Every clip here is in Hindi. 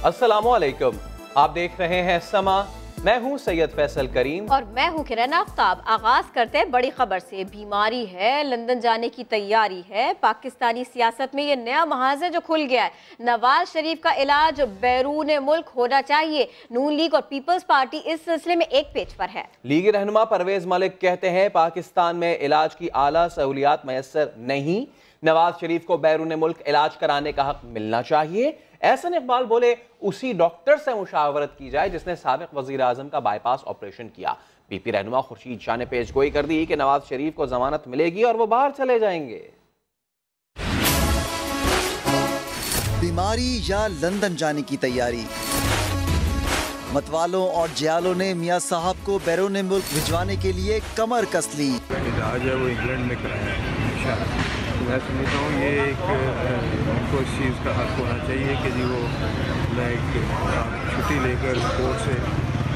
अस्सलामुअलैकुम, आप देख रहे हैं समा। मैं हूं सैयद फैसल करीम और मैं हूं किरण आफ्ताब। आगाज करते हैं बड़ी खबर से। बीमारी है, लंदन जाने की तैयारी है। पाकिस्तानी सियासत में ये नया महाज़ जो खुल गया है, नवाज शरीफ का इलाज बैरून मुल्क होना चाहिए। नून लीग और पीपल्स पार्टी इस सिलसिले में एक पेज पर है। लीगी रहनुमा परवेज मलिक कहते हैं पाकिस्तान में इलाज की आला सहूलियात मैसर नहीं, नवाज शरीफ को बैरून मुल्क इलाज कराने का हक मिलना चाहिए। एहसन इकबाल बोले उसी डॉक्टर से मुशावरत की जाए जिसने साबिक वजीर आजम का बाईपास ऑपरेशन किया। पीपी रहनुमा खुर्शीद शाह ने पेशगोई कर दी कि नवाज शरीफ को जमानत मिलेगी और वो बाहर चले जाएंगे। बीमारी या लंदन जाने की तैयारी। मतवालों और जियालों ने मियां साहब को बैरून मुल्क भिजवाने के लिए कमर कस ली। इलाज है वो इंग्लैंड में कराया। मैं समझता हूँ ये एक उनको इस चीज़ का हक होना चाहिए कि जी वो छुट्टी लेकर कोर्ट से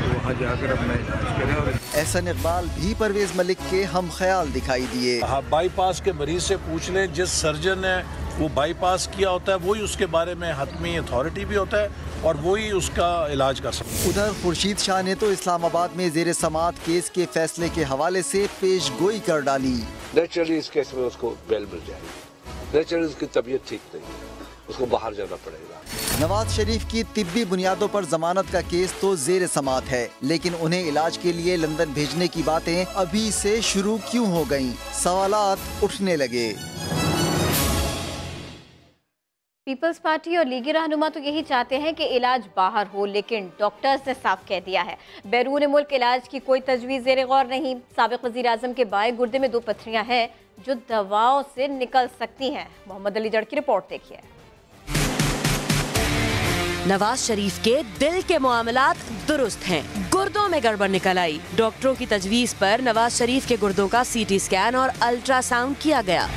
वहाँ जाकर अपना इलाज करें। और एहसन इकबाल भी परवेज मलिक के हम ख्याल दिखाई दिए। बाईपास के मरीज से पूछ लें, जिस सर्जन ने वो बाईपास किया होता है वही उसके बारे में हतमी अथॉरिटी भी होता है और वही उसका इलाज कर सकता है। उधर खुर्शीद शाह ने तो इस्लामाबाद में जेर समाअत केस के फैसले के हवाले से पेशगोई कर डाली। नेचुरली इस केस में उसको बेल मिल जाएगी। नेचुरली उसकी तबीयत ठीक नहीं है, उसको बाहर जाना पड़ेगा। नवाज शरीफ की तिब्बी बुनियादों पर जमानत का केस तो जेर समाअत है, लेकिन उन्हें इलाज के लिए लंदन भेजने की बातें अभी से शुरू क्यों हो गईं? सवालात उठने लगे। पीपल्स पार्टी और लीगी रहनुमा तो यही चाहते हैं कि इलाज बाहर हो, लेकिन डॉक्टर्स ने साफ कह दिया है बैरून मुल्क इलाज की कोई तजवीज़ ज़ेरे गौर नहीं। साबिक वज़ीर आज़म के बाएं गुर्दे में 2 पथरियां हैं जो दवाओं से निकल सकती हैं। मोहम्मद अली जड़ की रिपोर्ट देखिए। नवाज शरीफ के दिल के मामलात दुरुस्त हैं, गुर्दों में गड़बड़ निकल आई। डॉक्टरों की तजवीज़ पर नवाज शरीफ के गुर्दों का CT स्कैन और अल्ट्रासाउंड किया गया।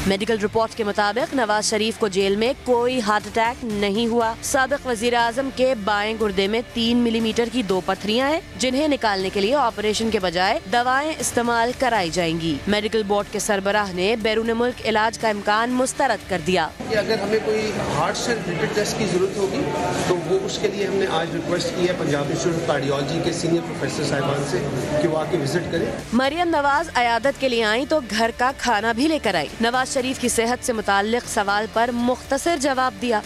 मेडिकल रिपोर्ट के मुताबिक नवाज शरीफ को जेल में कोई हार्ट अटैक नहीं हुआ। साबिक वजीर आजम के बाएं गुर्दे में 3 मिलीमीटर की 2 पथरियां हैं जिन्हें निकालने के लिए ऑपरेशन के बजाय दवाएं इस्तेमाल कराई जाएंगी। मेडिकल बोर्ड के सरबराह ने बैरून मुल्क इलाज का इम्कान मुस्तरद कर दिया। अगर हमें कोई हार्ट से रिलेटेड टेस्ट की जरूरत होगी तो वो उसके लिए हमने आज रिक्वेस्ट की है पंजाब इंस्टीट्यूट ऑफ कार्डियोलॉजी के सीनियर प्रोफेसर साहिबान से कि वो आके विजिट करें। मरियम नवाज अयादत के लिए आई तो घर का खाना भी लेकर आई। नवाज शरीफ की सेहत से मुताल्लिक सवाल पर मुख्तसर जवाब दिया।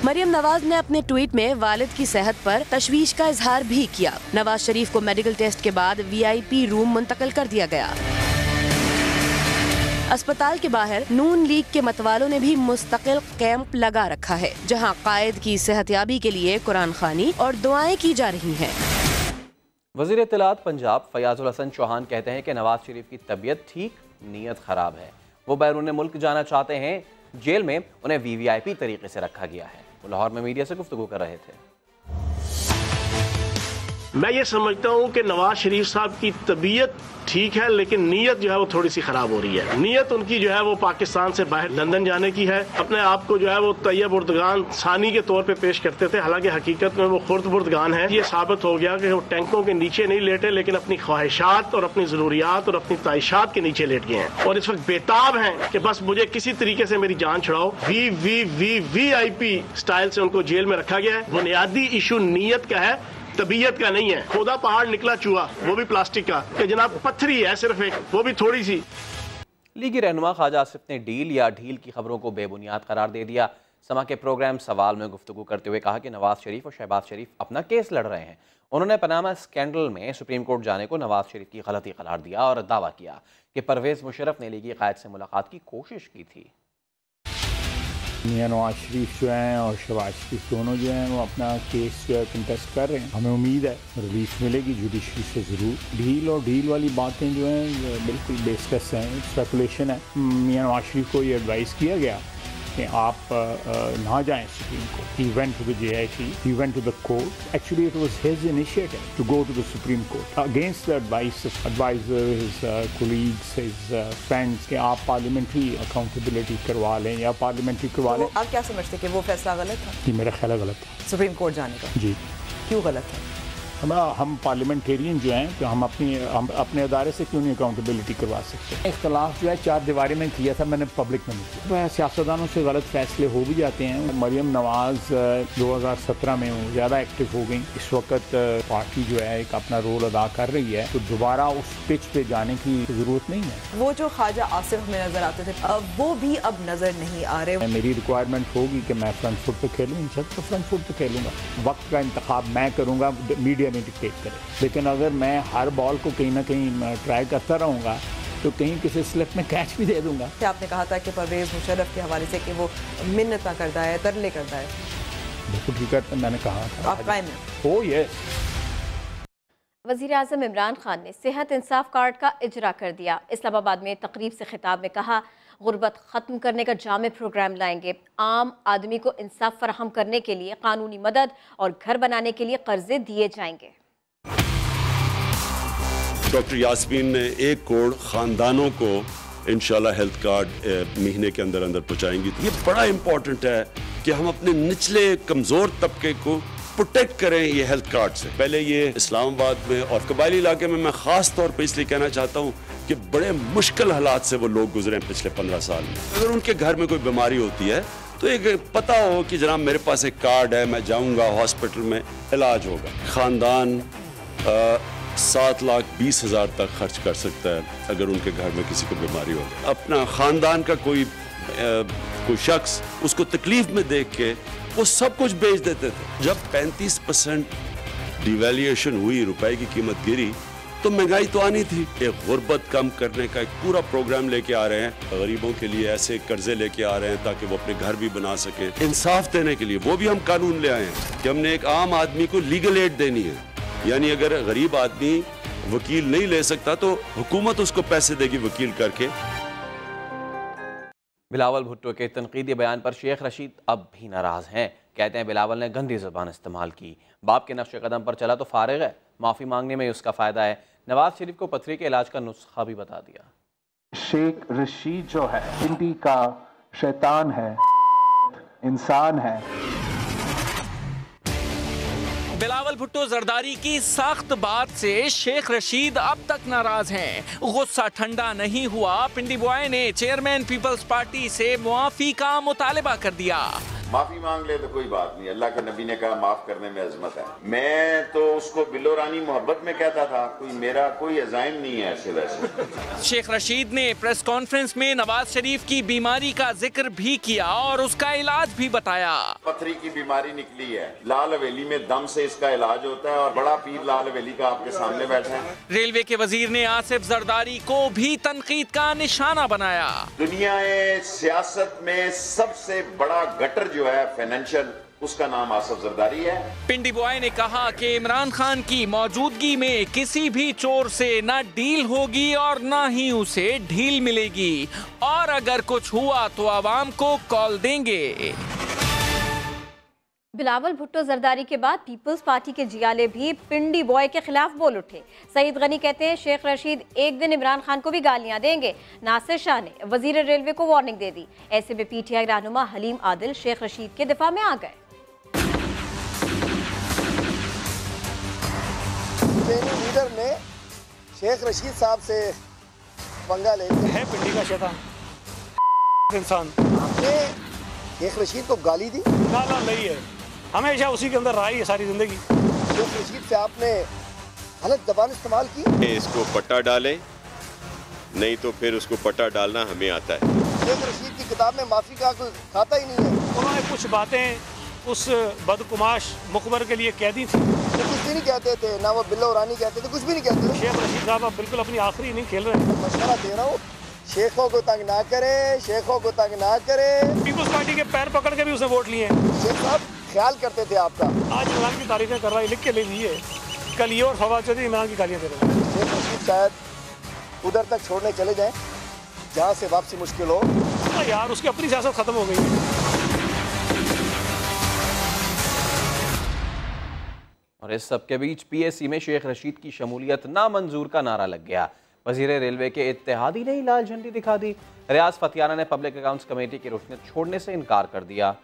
मरियम नवाज ने अपने ट्वीट में वालिद की सेहत पर तशवीश का इजहार भी किया। नवाज शरीफ को मेडिकल टेस्ट के बाद VIP रूम मुंतकिल कर दिया गया। अस्पताल के बाहर नून लीग के मतवालों ने भी मुस्तकिल कैंप लगा रखा है, जहां कायद की सेहतयाबी के लिए कुरान खानी और दुआएं की जा रही हैं। वज़ीर इत्तलात पंजाब फयाजुल हसन चौहान कहते हैं कि नवाज शरीफ की तबीयत ठीक, नीयत खराब है। वो बैरून मुल्क जाना चाहते हैं। जेल में उन्हें VVIP तरीके से रखा गया है। वो लाहौर में मीडिया से गुफ्तगू कर रहे थे। मैं ये समझता हूँ कि नवाज शरीफ साहब की तबीयत ठीक है, लेकिन नीयत जो है वो थोड़ी सी खराब हो रही है। नीयत उनकी जो है वो पाकिस्तान से बाहर लंदन जाने की है। अपने आप को जो है वो तैयब उर्दगान सानी के तौर पे पेश करते थे, हालांकि हकीकत में वो खुर्द बुर्दगान है। ये साबित हो गया कि वो टैंकों के नीचे नहीं लेटे, लेकिन अपनी ख्वाहिशात और अपनी जरूरियात और अपनी ख्वाहिशात के नीचे लेट गए हैं और इस वक्त बेताब हैं कि बस मुझे किसी तरीके से मेरी जान छुड़ाओ। VIP स्टाइल से उनको जेल में रखा गया है। बुनियादी इशू नीयत का है, तबीयत का नहीं है। खुदा पहाड़ निकला चूहा, वो भी प्लास्टिक का, कि जनाब पत्थरी है सिर्फ एक, वो भी थोड़ी सी। लीगी रहनुमा ख्वाजा आसिफ ने डील या ढील की खबरों को बेबुनियाद करार दे दिया। समा के प्रोग्राम सवाल में गुफ्तगू करते हुए कहा कि नवाज शरीफ और शहबाज शरीफ अपना केस लड़ रहे हैं। उन्होंने पनामा स्कैंडल में सुप्रीम कोर्ट जाने को नवाज शरीफ की गलती करार दिया और दावा किया कि परवेज मुशर्रफ ने लीगी कायद से मुलाकात की कोशिश की थी। मियां नवाज शरीफ जो हैं और शहबाज शरीफ दोनों जो हैं वो अपना केस जो है कंटेस्ट कर रहे हैं। हमें उम्मीद है रिलीफ मिलेगी जुडिशरी से ज़रूर। ढील और ढील वाली बातें जो हैं बिल्कुल बेसलेस हैं, स्पेकुलेशन है। मियां नवाज शरीफ को ये एडवाइस किया गया कि आप ना जाएं supreme court. He went to the JIT, he went to the court. Actually, it was his initiative to go to the Supreme Court against the advice of advisors, his colleagues, his friends कि आप पार्लियामेंट्री अकाउंटेबिलिटी करवा लें या पार्लियामेंट्री करवा लें। आप क्या समझते कि वो फैसला गलत था? जी मेरा ख्याल गलत था। सुप्रीम कोर्ट जाने का? जी। क्यों गलत है? हम पार्लियामेंटेरियन जो हैं तो हम अपने अदारे से क्यों नहीं अकाउंटेबिलिटी करवा सकते। इख्तलाफ जो है 4 दीवारी में किया था, मैंने पब्लिक में नहीं किया। सियासतदानों से गलत फैसले हो भी जाते हैं। मरियम नवाज 2017 में ज़्यादा एक्टिव हो गई। इस वक्त पार्टी जो है एक अपना रोल अदा कर रही है, तो दोबारा उस पिच पे जाने की ज़रूरत नहीं है। वो जो ख्वाजा आसिफ हमें नजर आते थे वो भी अब नजर नहीं आ रहे। मेरी रिक्वायरमेंट होगी कि मैं फ्रंट फुट पे खेलूँ, इंशाल्लाह फ्रंट फुट पे खेलूँगा। वक्त का इंतखाब मैं करूँगा, मीडिया नहीं डिक्टेट करे। लेकिन अगर मैं हर बॉल को कहीं ना कहीं ट्राई करता रहूँगा तो कहीं किसी स्लिप में कैच भी दे दूँगा। आपने कहा था कि परवेज मुशर्रफ के हवाले से कि वो मिन्नत करता है, तरले करता है, बिल्कुल ठीक है, मैंने कहा था। आप कायम हैं? Oh yes. वज़ीर आज़म इमरान खान ने सेहत इंसाफ कार्ड का इजरा कर दिया। इस्लामाबाद में तकरीब से खिताब में कहा, गुर्बत ख़त्म करने का जामे प्रोग्राम लाएंगे। आम आदमी को इंसाफ फराहम करने के लिए कानूनी मदद और घर बनाने के लिए कर्जे दिए जाएंगे। डॉक्टर यास्मीन ने 1 करोड़ ख़ानदानों को इंशाल्लाह हेल्थ कार्ड महीने के अंदर अंदर पहुँचाएंगी। ये बड़ा इम्पोर्टेंट है कि हम अपने निचले कमज़ोर तबके को प्रोटेक्ट करें ये हेल्थ कार्ड से। पहले ये इस्लामाबाद में और कबायली इलाके में मैं ख़ास तौर पे इसलिए कहना चाहता हूँ कि बड़े मुश्किल हालात से वो लोग गुजरे हैं पिछले 15 साल में। अगर उनके घर में कोई बीमारी होती है तो एक पता हो कि जनाब मेरे पास एक कार्ड है, मैं जाऊँगा हॉस्पिटल में इलाज होगा। ख़ानदान 7,20,000 तक खर्च कर सकता है अगर उनके घर में किसी को बीमारी हो। अपना ख़ानदान का कोई शख्स उसको तकलीफ में देख के वो सब कुछ बेच देते थे। जब 35% डिवैल्यूएशन हुई, रुपए की कीमत गिरी, तो महंगाई तो आनी थी। एक गुर्बत कम करने का एक पूरा प्रोग्राम लेके आ रहे हैं। गरीबों के लिए ऐसे कर्जे लेके आ रहे हैं ताकि वो अपने घर भी बना सकें। इंसाफ देने के लिए वो भी हम कानून ले आए हैं कि हमने एक आम आदमी को लीगल एड देनी है। यानी अगर गरीब आदमी वकील नहीं ले सकता तो हुकूमत उसको पैसे देगी वकील करके। बिलावल भुट्टो के तनकीदी बयान पर शेख रशीद अब भी नाराज हैं। कहते हैं बिलावल ने गंदी ज़बान इस्तेमाल की, बाप के नक्शे कदम पर चला तो फारिग है, माफ़ी मांगने में उसका फ़ायदा है। नवाज शरीफ को पथरी के इलाज का नुस्खा भी बता दिया। शेख रशीद जो है पिंडी का शैतान है, इंसान है। बिलावल भुट्टो जरदारी की सख्त बात से शेख रशीद अब तक नाराज हैं। गुस्सा ठंडा नहीं हुआ, पिंडी बॉय ने चेयरमैन पीपल्स पार्टी से मुआफी का मुतालबा कर दिया। माफी मांग ले तो कोई बात नहीं, अल्लाह के नबी ने कहा माफ करने में अजमत है। मैं तो उसको बिलो रानी मोहब्बत में कहता था, मेरा कोई अज़ाइम नहीं है ऐसे वैसे। शेख रशीद ने प्रेस कॉन्फ्रेंस में नवाज शरीफ की बीमारी का जिक्र भी किया और उसका इलाज भी बताया। पथरी की बीमारी निकली है, लाल हवेली में दम से इसका इलाज होता है और बड़ा पीर लाल हवेली का आपके सामने बैठा है। रेलवे के वजीर ने आसिफ जरदारी को भी तनकीद का निशाना बनाया। दुनिया सियासत में सबसे बड़ा गटर जो है फाइनेंशियल, उसका नाम आसिफ जरदारी है। पिंडी बॉय ने कहा कि इमरान खान की मौजूदगी में किसी भी चोर से न डील होगी और न ही उसे ढील मिलेगी, और अगर कुछ हुआ तो आवाम को कॉल देंगे। बिलावल भुट्टो जरदारी के बाद पीपल्स पार्टी के जियाले भी पिंडी बॉय के खिलाफ बोल उठे। सईद गनी कहते हैं शेख रशीद एक दिन इमरान खान को भी गालियां देंगे। नासिर शाह ने वजीर रेलवे को वार्निंग दे दी। ऐसे में पीटीआई रहनुमा हलीम आदिल शेख रशीद के दिफा में आ गए। लीडर ने शेख रशीद साहब से पंगा ले है, पिंडी का शैतान इंसान। आपने शेख रशीद को गाली दी? गाला नहीं है, हमेशा उसी के अंदर रहा है सारी जिंदगी। शेख रशीद से आपने गलत ज़बान इस्तेमाल की। इसको पट्टा डाले, नहीं तो फिर उसको पट्टा डालना हमें आता है। शेख रशीद की किताब में माफी का कोई खाता ही नहीं है। उन्होंने कुछ बातें उस बदकुमाश मुखबर के लिए कह दी थी। वो कुछ भी नहीं कहते थे, ना वो बिल्लो रानी कहते थे, कुछ भी नहीं कहते थे। शेख रशीद साहब अब बिल्कुल अपनी आखिरी नहीं खेल रहे हैं। मशवरा दे रहा हूँ, शेखों को तंग ना करे, शेखों को तंग ना करे। पीपल्स पार्टी के पैर पकड़ के भी उसने वोट लिए। शेख साहब ख्याल करते थे आपका। आज इमरान की तारीफें कर रहा है, लिख के ले लिए। कल ये और फवाद चौधरी इमरान की गालियां दे रहे हैं। शेख रशीद शायद उधर तक छोड़ने चले जाएं जहाँ से वापसी मुश्किल हो। यार उसकी अपनी सियासत खत्म हो गई है। और इस सब के बीच पीएससी में शेख रशीद की शमूलियत नामंजूर का नारा लग गया। वजीर रेलवे के इत्तेहादी ने लाल झंडी दिखा दी। रियाज फतियाना ने पब्लिक अकाउंट्स कमेटी की रुकनीत छोड़ने से इनकार कर दिया।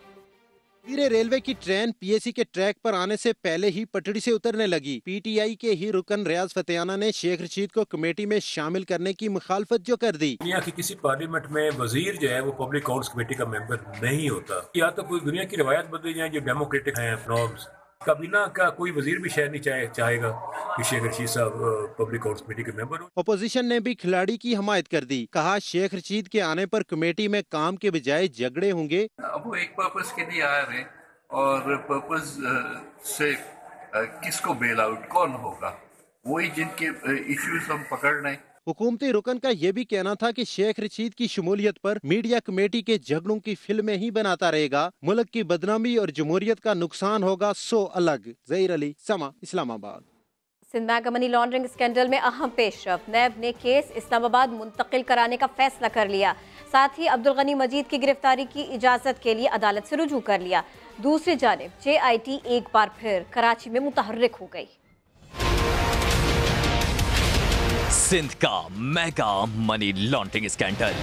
वीरे रेलवे की ट्रेन पीएसी के ट्रैक पर आने से पहले ही पटड़ी से उतरने लगी। पीटीआई के ही रुकन रियाज फतेहाना ने शेख रशीद को कमेटी में शामिल करने की मुखालफत जो कर दी। दुनिया की किसी पार्लियामेंट में वजीर जो है वो पब्लिक अकाउंट्स कमेटी का मेंबर नहीं होता। या तो कोई दुनिया की रिवायत बदली जाए जो डेमोक्रेटिक है नॉर्म्स, काबीना का कोई वजीर भी शायद नहीं चाहेगा कि शेख रशीद साहब पब्लिक अकाउंट्स कमेटी के मेंबर हो। अपोजिशन ने भी खिलाड़ी की हमायत कर दी। कहा शेख रशीद के आने पर कमेटी में काम के बजाय झगड़े होंगे। अब वो एक पर्पस के लिए आ रहे हैं और पर्पस से किसको बेल आउट कौन होगा, वही जिनके इश्यूज हम पकड़ रहे हैं। हुकूमती रुकन का ये भी कहना था कि शेख रशीद की शमूलियत पर मीडिया कमेटी के झगड़ों की फिल्में ही बनाता रहेगा। मुल्क की बदनामी और जमहूरियत का नुकसान होगा सो अलग। Zaheer Ali, Samaa, Islamabad. Sindh bank money laundering scandal में अहम पेशरफ, नैब ने केस इस्लामाबाद मुंतकिल कराने का फैसला कर लिया। साथ ही अब्दुल गनी मजीद की गिरफ्तारी की इजाजत के लिए अदालत से रुजू कर लिया। दूसरी जानिब JIT एक बार फिर कराची में मुतहर्रिक हो गई। सिंध का mega money laundering scandal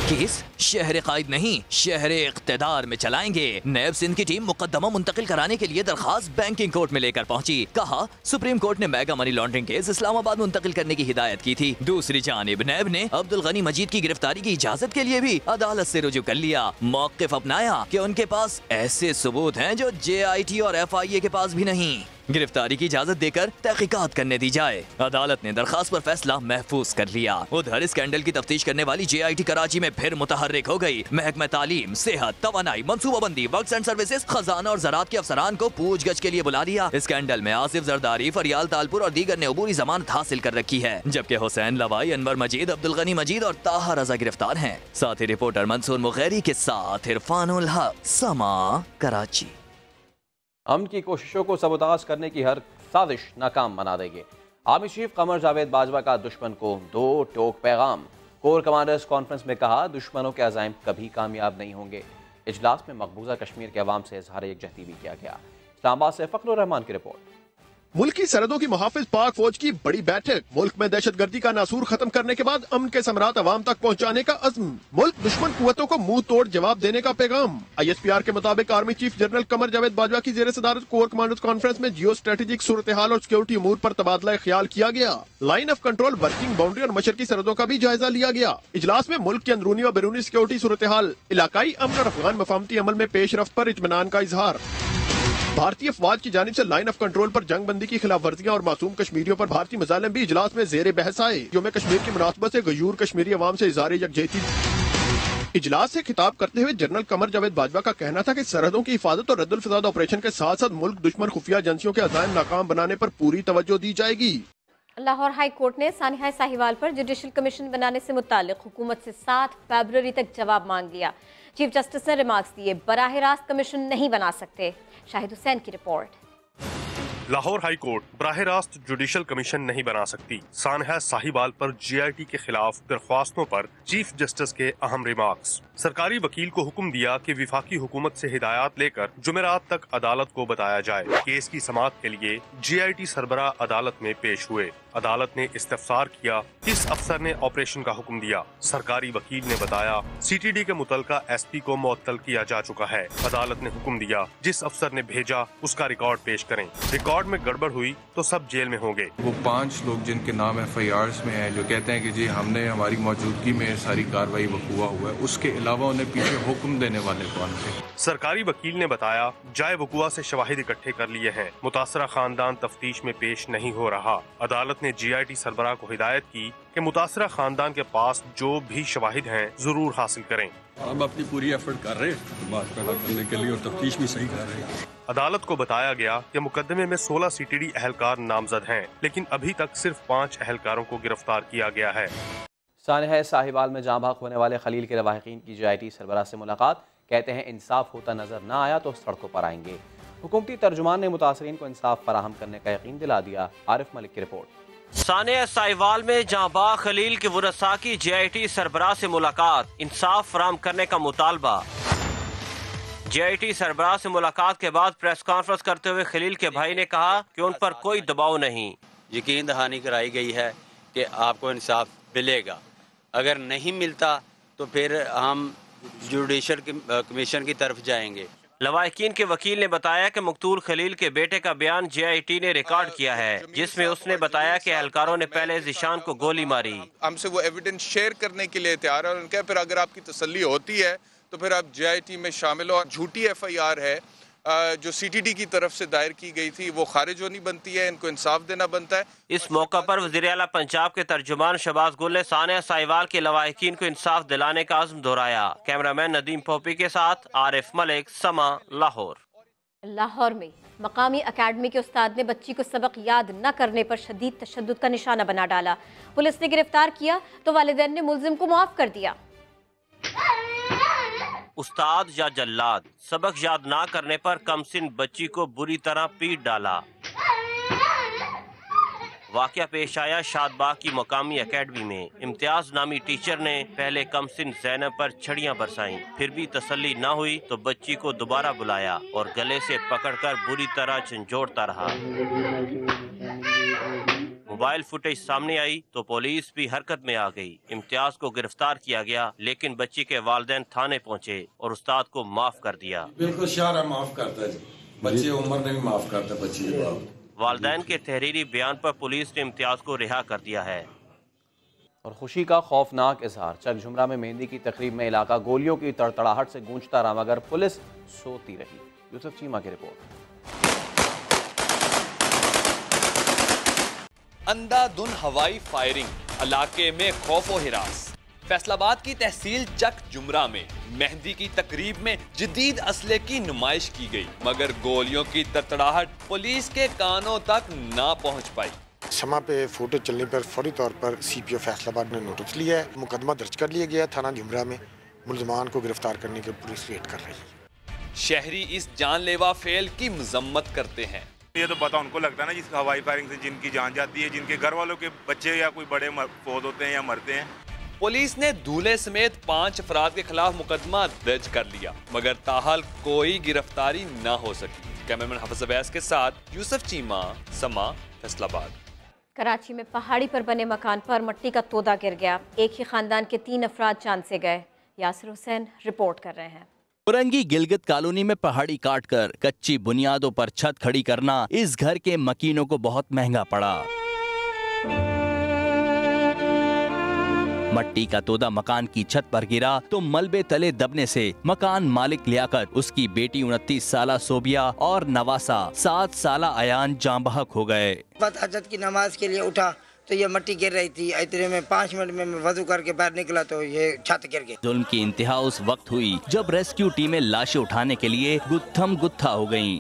case शहर कायद नहीं शहर इख्तिदार में चलाएंगे। नैब सिंध की टीम मुकदमा मुंतकिल कराने के लिए दरखास्त बैंकिंग कोर्ट में लेकर पहुंची। कहा सुप्रीम कोर्ट ने mega money laundering case Islamabad मुंतकिल करने की हिदायत की थी। दूसरी जानिब नैब ने अब्दुल गनी मजीद की गिरफ्तारी की इजाजत के लिए भी अदालत से रुजू कर लिया। मौक़िफ़ अपनाया कि उनके पास ऐसे सबूत हैं जो JIT और FIA के पास भी नहीं। गिरफ्तारी की इजाजत देकर तहकीकात करने दी जाए। अदालत ने दरखास्त पर फैसला महफूज कर लिया। उधर स्कैंडल की तफ्तीश करने वाली JIT कराची में फिर मुतहर्रिक हो गई। महकमा तालीम, सेहत, तवानाई, मनसूबाबंदी, वर्क्स एंड सर्विसेज, खजाना और ज़राअत के अफसरान को पूछगछ के लिए बुला लिया। स्कैंडल में आसिफ जरदारी, फरियाल तालपुर और दीगर ने अबूरी जमानत हासिल कर रखी है, जबकि हुसैन लवाई, अनवर मजीद, अब्दुल गनी मजीद और ताहा रजा गिरफ्तार हैं। साथ ही रिपोर्टर मंसूर मुगैरी के साथ इरफानुल हक, समा, कराची। अमन की कोशिशों को सबोताज करने की हर साजिश नाकाम बना देंगे। आर्मी चीफ कमर जावेद बाजवा का दुश्मन को दो टोक पैगाम। कोर कमांडर्स कॉन्फ्रेंस में कहा दुश्मनों के अज़ाइम कभी कामयाब नहीं होंगे। इजलास में मकबूजा कश्मीर के अवाम से इजहार यकजहती भी किया गया। इस्लामाबाद से फखरुर रहमान की रिपोर्ट। मुल्क की सरहदों की मुहाफिज पाक फौज की बड़ी बैठक। मुल्क में दहशतगर्दी का नासूर खत्म करने के बाद अमन के समरात अवाम तक पहुंचाने का अज़्म। मुल्क दुश्मन कुव्वतों को मुंह तोड़ जवाब देने का पैगाम। ISPR के मुताबिक army chief general Qamar Javed Bajwa की जेर सदारत कोर कमांडर्स कॉन्फ्रेंस में जियो स्ट्रेटेजिक सूरत हाल और सिक्योरिटी अमूर पर तबादला ख्याल किया गया। Line of control, working boundary और मशरकी सरहदों का भी जायजा लिया गया। इजलास में मुल्क की अंदरूनी और बैरूनी सिक्योरिटी सूरत हाल, इलाकाई अमन और अफगान मफाहमती अमल में पेशरफ्त पर इत्मीनान का इजहार। भारतीय फौज की जानिब से लाइन ऑफ कंट्रोल पर जंग बंदी की खिलाफ वर्जियां और मासूम कश्मीरियों पर भारतीय मजालिम भी इजलास में जेर बहस आए। जो में कश्मीर की मुनासबत से गयूर कश्मीरी अवाम से इज़हार यकजहती। इजलास से खिताब करते हुए जनरल कमर जावेद बाजवा का कहना था कि सरहदों की हिफाजत और रद्दुल फसाद ऑपरेशन के साथ साथ मुल्क दुश्मन खुफिया एजेंसियों के अज़ाइम नाकाम बनाने पर पूरी तवज्जो दी जाएगी। लाहौर हाई कोर्ट ने सानिया साहिवाल पर जुडिशल कमीशन बनाने से मुतालिक हुकूमत से 7 फरवरी तक जवाब मांग लिया। चीफ जस्टिस ने रिमार्क्स दिए, बराह रास्त कमीशन नहीं बना सकते। शाहिद हुसैन की रिपोर्ट। लाहौर हाई कोर्ट बराह रास्त जुडिशल कमीशन नहीं बना सकती। सानिया साहिवाल पर JIT के खिलाफ दरख्वास्तों पर चीफ जस्टिस के अहम रिमार्क्स। सरकारी वकील को हुक्म दिया कि विफाकी हुकूमत से हिदायत लेकर जुमेरात तक अदालत को बताया जाए। केस की समाअत के लिए JIT सरबराह अदालत में पेश हुए। अदालत ने इस्तफसार किया, किस अफसर ने ऑपरेशन का हुक्म दिया। सरकारी वकील ने बताया CTD के मुतलका SP को मुअत्तल किया जा चुका है। अदालत ने हुक्म दिया, जिस अफसर ने भेजा उसका रिकॉर्ड पेश करें। रिकॉर्ड में गड़बड़ हुई तो सब जेल में होंगे। वो 5 लोग जिनके नाम FIRs में है, जो कहते हैं कि जी हमने हमारी मौजूदगी में सारी कार्रवाई वकूआ हुआ है, उसके अलावा उन्हें पीछे हुक्म देने वाले कौन थे? सरकारी वकील ने बताया जाए वकूआ से शवाहिद इकट्ठे कर लिए हैं। मुतासरा खानदान तफ्तीश में पेश नहीं हो रहा। अदालत ने JIT सरबराह को हिदायत की कि मुतासरा खानदान के पास जो भी शवाहिद हैं जरूर हासिल करें। हम अपनी पूरी एफर्ट कर रहे हैं बात पैदा करने के लिए और तफ्तीश भी सही कर रहे हैं। अदालत को बताया गया कि मुकदमे में 16 CTD अहलकार नामजद हैं, लेकिन अभी तक सिर्फ 5 अहलकारों को गिरफ्तार किया गया है। सानिया साहिवाल में जाँ भाग होने वाले खलील के रवाहिकीन की JIT सरबराह से मुलाकात। कहते हैं इंसाफ होता नजर न आया तो सड़कों पर आएंगे। हुकूमती तर्जुमान ने मुतासरीन को इंसाफ फराहम करने का यकीन दिला दिया। आरिफ मलिक की रिपोर्ट। सानिया साहिवाल में जांबाग खलील के वरसा की JIT सरबराह से मुलाकात, इंसाफ फराहम करने का मुतालबा। JIT सरबराह से मुलाकात के बाद प्रेस कॉन्फ्रेंस करते हुए खलील के भाई ने कहा कि उन पर कोई दबाव नहीं। यकीन दहानी कराई गई है कि आपको इंसाफ मिलेगा। अगर नहीं मिलता तो फिर हम जुडिशल कमीशन की तरफ जाएंगे। लवाहिकीन के वकील ने बताया कि मकतूल खलील के बेटे का बयान JIT ने रिकॉर्ड किया है, जिसमें उसने बताया कि एहलकारों ने पहले ज़ीशान को गोली मारी। हमसे वो एविडेंस शेयर करने के लिए तैयार है और उनका फिर अगर आपकी तसल्ली होती है तो फिर आप JIT में शामिल हो। झूठी FIR है जो CTD की तरफ से दायर की गई थी, वो खारिज होनी बनती है, इनको इंसाफ देना बनता है। इस मौका पर वज़ीर आला पंजाब के तर्जुमान शहबाज गुल ने सानिया साहिवाल के लवाहिकीन को इंसाफ दिलाने का अज़्म दोहराया। कैमरामैन नदीम पोपी के साथ आरिफ मलिक, समा, लाहौर। लाहौर में मकामी अकेडमी के उस्ताद ने बच्ची को सबक याद न करने पर शदीद तशद्दुद का निशाना बना डाला। पुलिस ने गिरफ्तार किया तो वालिदैन ने मुल्जिम को मुआफ कर दिया। उस्ताद या जल्लाद सबक याद ना करने पर कमसिन बच्ची को बुरी तरह पीट डाला। वाकया पेश आया शादबाग की मकामी अकेडमी में। इम्तियाज नामी टीचर ने पहले कमसिन ज़ैनब पर छड़ियां बरसाईं, फिर भी तसल्ली न हुई तो बच्ची को दोबारा बुलाया और गले से पकड़कर बुरी तरह झंझोड़ता रहा। मोबाइल फुटेज सामने आई तो पुलिस भी हरकत में आ गई। इम्तियाज को गिरफ्तार किया गया, लेकिन बच्ची के वालिदैन थाने पहुंचे और उस्ताद को माफ कर दिया। बिल्कुल शारा माफ करता है, बच्ची उम्र ने भी माफ करता है बच्ची के बाप। वालिदैन के तहरीरी बयान पर पुलिस ने इम्तियाज को रिहा कर दिया है। और खुशी का खौफनाक इजहार। चकझुमरा में मेहंदी की तकरीब में इलाका गोलियों की तड़तड़ाहट से गूंजता रहा, मगर पुलिस सोती रही। यूसुफ चीमा की रिपोर्ट। अंधाधुन हवाई फायरिंग, इलाके में खौफो हिरास। फैसलाबाद की तहसील चक जुमरा में मेहंदी की तकरीब में जदीद असले की नुमाइश की गई, मगर गोलियों की तड़तड़ाहट पुलिस के कानों तक ना पहुंच पाई। शमा पे फोटो चलने पर फौरी तौर पर CPO फैसलाबाद ने नोटिस लिया है। मुकदमा दर्ज कर लिया गया थाना जुमरा में। मुलजमान को गिरफ्तार करने की पुलिस वेट कर रही है। शहरी इस जानलेवा फेल की मजम्मत करते हैं। ये तो पता उनको लगता है ना, जिस हवाई फायरिंग से जिनकी जान जाती है, जिनके घर वालों के बच्चे या कोई बड़े फौत होते हैं या मरते हैं। पुलिस ने दूल्हे समेत 5 अफराद के खिलाफ मुकदमा दर्ज कर लिया, मगर ताहाल कोई गिरफ्तारी न हो सकी। कैमरामैन हाफिज अवैस के साथ यूसुफ चीमा, समा, फैसलाबाद। कराची में पहाड़ी पर बने मकान पर मट्टी का तोदा गिर गया। एक ही खानदान के 3 अफराद जान से गए। यासिर हुसैन रिपोर्ट कर रहे हैं। औरंगी गिलगित कॉलोनी में पहाड़ी काटकर कच्ची बुनियादों पर छत खड़ी करना इस घर के मकीनों को बहुत महंगा पड़ा। मट्टी का तोदा मकान की छत पर गिरा तो मलबे तले दबने से मकान मालिक लियाकत, उसकी बेटी 29 साला सोबिया और नवासा 7 साला अयान जाँ बहक हो गए। हजरत की नमाज के लिए उठा तो ये मट्टी गिर रही थी। इतने में 5 मिनट में मैं वजू करके बाहर निकला तो ये छत गिर गई। जुल्म की इंतहा उस वक्त हुई जब रेस्क्यू टीमें लाशें उठाने के लिए गुत्थम गुत्था हो गईं।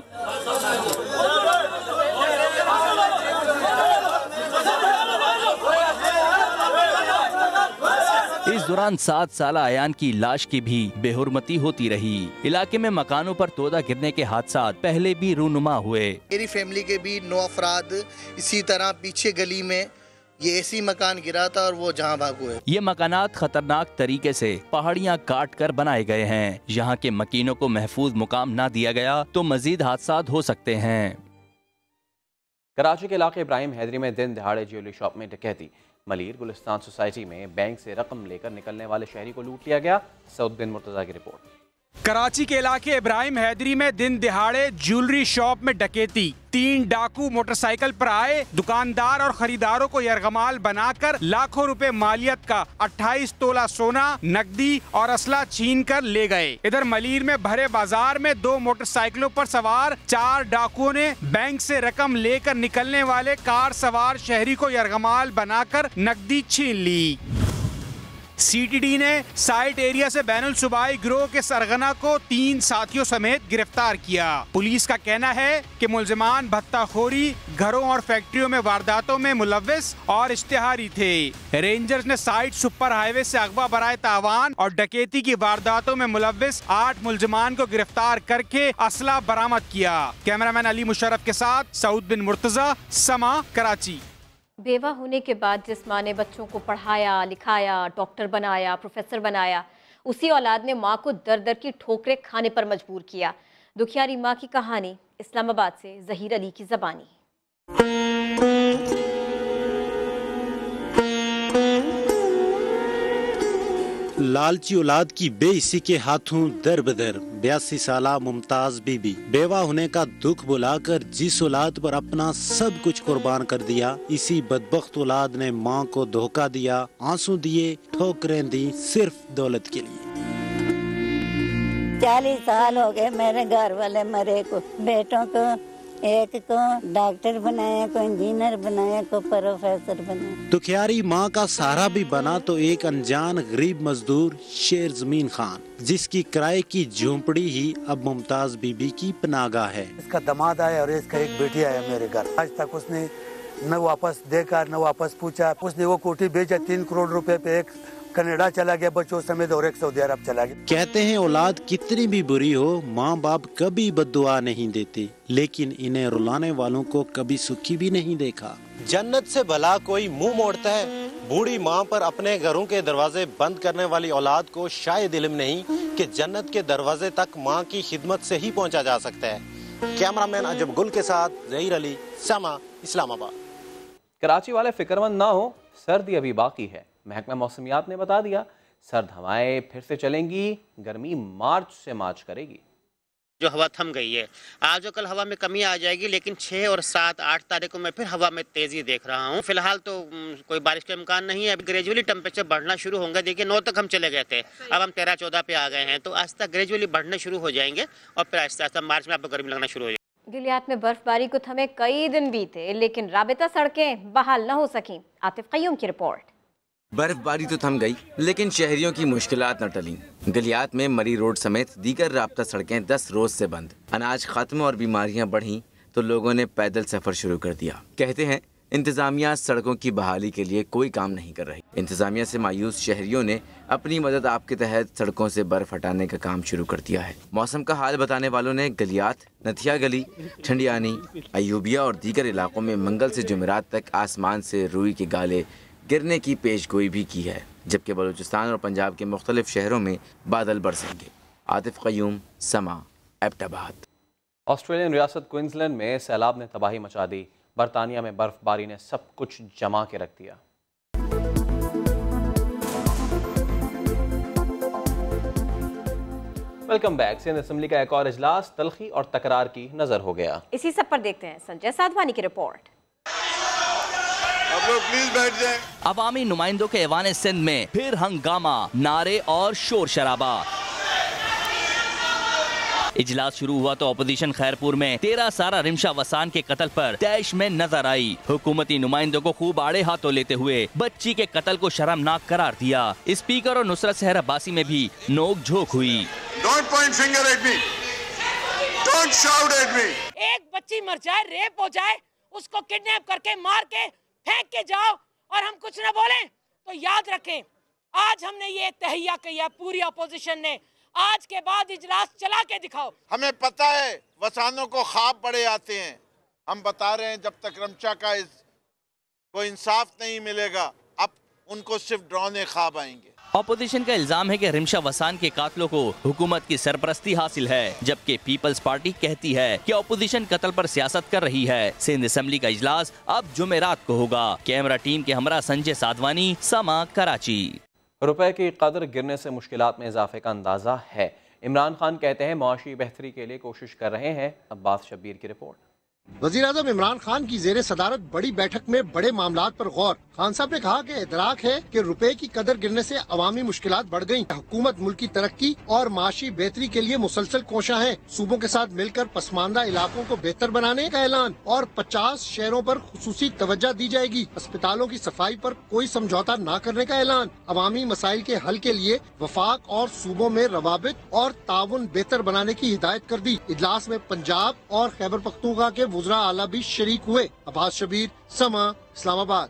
इस दौरान 7 साला अयान की लाश की भी बेहुरमती होती रही। इलाके में मकानों पर तोदा गिरने के हादसा पहले भी रूनुमा हुए। मेरी फैमिली के भी 9 अफराद इसी तरह पीछे गली में ये ऐसी मकान गिरा था और वो जहां भाग हुए। ये मकानात खतरनाक तरीके से पहाड़ियां काट कर बनाए गए हैं। यहाँ के मकीनों को महफूज मुकाम ना दिया गया तो मजीद हादसात हो सकते हैं। कराची के इलाके इब्राहिम हैदरी में दिन दहाड़े ज्वेलरी शॉप में डकैती। मलीर गुलिस्तान सोसाइटी में बैंक से रकम लेकर निकलने वाले शहरी को लूट लिया गया। सऊद बिन मुर्तजा की रिपोर्ट। कराची के इलाके इब्राहिम हैदरी में दिन दिहाड़े ज्वेलरी शॉप में डकैती। 3 डाकू मोटरसाइकिल पर आए, दुकानदार और खरीदारों को यरगमाल बनाकर लाखों रुपए मालियत का 28 तोला सोना, नकदी और असला छीन कर ले गए। इधर मलीर में भरे बाजार में 2 मोटरसाइकिलों पर सवार 4 डाकुओं ने बैंक से रकम लेकर निकलने वाले कार सवार शहरी को यरगमाल बनाकर नकदी छीन ली। CTD ने साइट एरिया से बैनुल सूबाई गिरोह के सरगना को 3 साथियों समेत गिरफ्तार किया। पुलिस का कहना है कि मुल्जिमान भत्ताखोरी, घरों और फैक्ट्रियों में वारदातों में मुलव्विस और इश्तिहारी थे। रेंजर्स ने साइट सुपर हाईवे से अगवा बराए तावान और डकैती की वारदातों में मुलव्विस 8 मुल्जिमान को गिरफ्तार करके असला बरामद किया। कैमरामैन अली मुशर्रफ के साथ सऊद बिन मुर्तजा, समा, कराची। बेवा होने के बाद जिस माँ ने बच्चों को पढ़ाया, लिखाया, डॉक्टर बनाया, प्रोफेसर बनाया, उसी औलाद ने माँ को दर दर की ठोकरें खाने पर मजबूर किया। दुखियारी माँ की कहानी इस्लामाबाद से ज़हीर अली की ज़बानी। लालची औलाद की बेइज्जती के हाथों दर बदर 82 साला मुमताज बीबी बेवा होने का दुख बुलाकर जिस औलाद पर अपना सब कुछ कुर्बान कर दिया, इसी बदबख्त औलाद ने माँ को धोखा दिया, आंसू दिए, ठोकरें दी सिर्फ दौलत के लिए। 40 साल हो गए मेरे घर वाले मरे को, बेटों को एक को डॉक्टर बनाया, को इंजीनियर बनाया, को प्रोफेसर बनाया। तो क्यारी माँ का सहारा भी बना तो एक अनजान गरीब मजदूर शेर जमीन खान, जिसकी किराए की झोंपड़ी ही अब मुमताज बीबी की पनागाह है। इसका दामाद आया और इसका एक बेटी आया मेरे घर। आज तक उसने न वापस देखा न वापस पूछा। उसने वो कोठी बेचा 3 करोड़ रुपए पे, एक कनाडा चला गया बच्चों समेत और एक सऊदी अरब चला गया। कहते हैं औलाद कितनी भी बुरी हो, माँ बाप कभी बद्दुआ नहीं देते, लेकिन इन्हें रुलाने वालों को कभी सुखी भी नहीं देखा। जन्नत से भला कोई मुंह मोड़ता है। बूढ़ी माँ पर अपने घरों के दरवाजे बंद करने वाली औलाद को शायद इल्म नहीं कि जन्नत के दरवाजे तक माँ की खिदमत से ही पहुँचा जा सकता है। कैमरामैन अजब गुल के साथ ज़हीर अली, समा, इस्लामाबाद। कराची वाले फिक्रमंद ना हो, सर्दी अभी बाकी है। महकमा मौसमियात ने बता दिया सर्द हवाएं फिर से चलेंगी, गर्मी मार्च से मार्च करेगी। जो हवा थम गई है, आज और कल हवा में कमी आ जाएगी, लेकिन 6 और 7, 8 तारीख को मैं फिर हवा में तेजी देख रहा हूँ। फिलहाल तो कोई बारिश का इम्कान नहीं है। अभी ग्रेजुअली टेम्परेचर बढ़ना शुरू होंगे। देखिए 9 तक हम चले गए थे, अब हम 13-14 पे आ गए हैं, तो आज तक ग्रेजुअली बढ़ने शुरू हो जाएंगे और फिर आहिस्ता आहिस्ता मार्च में आपको गर्मी लगना शुरू हो जाएगी। गिलियात में बर्फबारी को थमे कई दिन बीते, लेकिन राबिता सड़कें बहाल न हो सकी। आतिफ कयूम की रिपोर्ट। बर्फबारी तो थम गई, लेकिन शहरियों की मुश्किलात न टली। गलियात में मरी रोड समेत दीगर राब्ता सड़कें 10 रोज से बंद। अनाज खत्म और बीमारियां बढ़ी तो लोगों ने पैदल सफर शुरू कर दिया। कहते हैं इंतजामिया सड़कों की बहाली के लिए कोई काम नहीं कर रही। इंतजामिया से मायूस शहरियों ने अपनी मदद आप के तहत सड़कों से बर्फ हटाने का काम शुरू कर दिया है। मौसम का हाल बताने वालों ने गलियात, नथिया गली, ठंडियानी, अयूबिया और दीगर इलाकों में मंगल से जुमेरात तक आसमान से रुई के गाले गिरने की पेशगोई भी की है, जबकि बलूचिस्तान और पंजाब के मुख्तलिफ शहरों में बादल बरसेंगे। आतिफ कयूम, समा, एबटाबाद। ऑस्ट्रेलियन रियासत क्वींसलैंड में सैलाब ने तबाही मचा दी। बरतानिया में बर्फबारी ने सब कुछ जमा के रख दिया। Welcome back. सिंध असेंबली का एक और इजलास तलखी और तकरार की नजर हो गया। इसी सब पर देखते हैं संजय साधवानी की रिपोर्ट। प्लीज बैठ जाएं। अवामी नुमाइंदों के ऐवान सिंध में फिर हंगामा, नारे और शोर शराबा। इजलास शुरू हुआ तो अपोजिशन खैरपुर में 13 सारा रिमशा वसान के कत्ल पर तैश में नजर आई। हुकूमती नुमाइंदों को खूब आड़े हाथों लेते हुए बच्ची के कत्ल को शर्मनाक करार दिया। स्पीकर और नुसरत सहर अब्बासी में भी नोक झोंक हुई। Don't point finger at me. Don't shout at me. एक बच्ची मर जाए, रेप हो जाए, उसको किडनैप करके मार के फेंक के जाओ और हम कुछ न बोलें, तो याद रखें आज हमने ये तहैया किया पूरी अपोजिशन ने। आज के बाद इजलास चला के दिखाओ। हमें पता है वसानों को ख्वाब बड़े आते हैं। हम बता रहे हैं जब तक रमचा का कोई इंसाफ नहीं मिलेगा, अब उनको सिर्फ डरावने ख्वाब आएंगे। अपोजिशन का इल्जाम है कि रिमशा वसान के कातलों को हुकूमत की सरपरस्ती हासिल है, जबकि पीपल्स पार्टी कहती है कि अपोजिशन कत्ल पर सियासत कर रही है। सिंध असेंबली का इजलास अब जुमेरात को होगा। कैमरा टीम के हमरा संजय साधवानी, समा, कराची। रुपए की कदर गिरने से मुश्किलात में इजाफे का अंदाजा है। इमरान खान कहते हैं मुआशी बेहतरी के लिए कोशिश कर रहे हैं। अब्बास शब्बीर की रिपोर्ट। वज़ीर-ए-आज़म इमरान खान की ज़ेरे सदारत बड़ी बैठक में बड़े मामलात पर गौर। खान साहब ने कहा कि इदराक है कि रुपए की कदर गिरने से अवामी मुश्किलात बढ़ गयी। हुकूमत मुल्क की तरक्की और माशी बेहतरी के लिए मुसलसल कोशा है। सूबों के साथ मिलकर पसमानदा इलाकों को बेहतर बनाने का ऐलान और 50 शहरों पर खुसूसी तवज्जो दी जाएगी। अस्पतालों की सफाई पर कोई समझौता न करने का ऐलान। अवामी मसाइल के हल के लिए वफाक और सूबों में रवाबित और ताउन बेहतर बनाने की हिदायत कर दी। इजलास में पंजाब और खैबर पख्तूनख्वा के वुज़रा आला भी शरीक हुए। अब्बास शबीर, समा, इस्लामाबाद।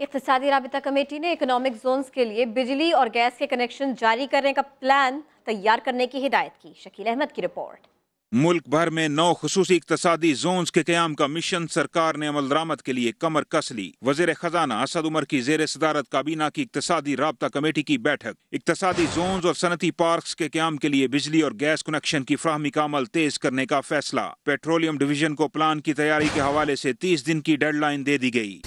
इक़्तिसादी राबिता कमेटी ने इकोनॉमिक जोन्स के लिए बिजली और गैस के कनेक्शन जारी करने का प्लान तैयार करने की हिदायत की। शकील अहमद की रिपोर्ट। मुल्क भर में 9 खुसूसी इक़्तिसादी जोन्स के क़याम का मिशन सरकार ने अमल दरामद के लिए कमर कस ली। वज़ीर ख़जाना असद उमर की ज़ेर सदारत काबीना की इक़्तिसादी राब्ता कमेटी की बैठक। इक़्तिसादी जोन्स और सनती पार्क्स के क़याम के लिए बिजली और गैस कनेक्शन की फ्राहमी का अमल तेज करने का फैसला। पेट्रोलियम डिवीजन को प्लान की तैयारी के हवाले से 30 दिन की डेडलाइन दे दी गई।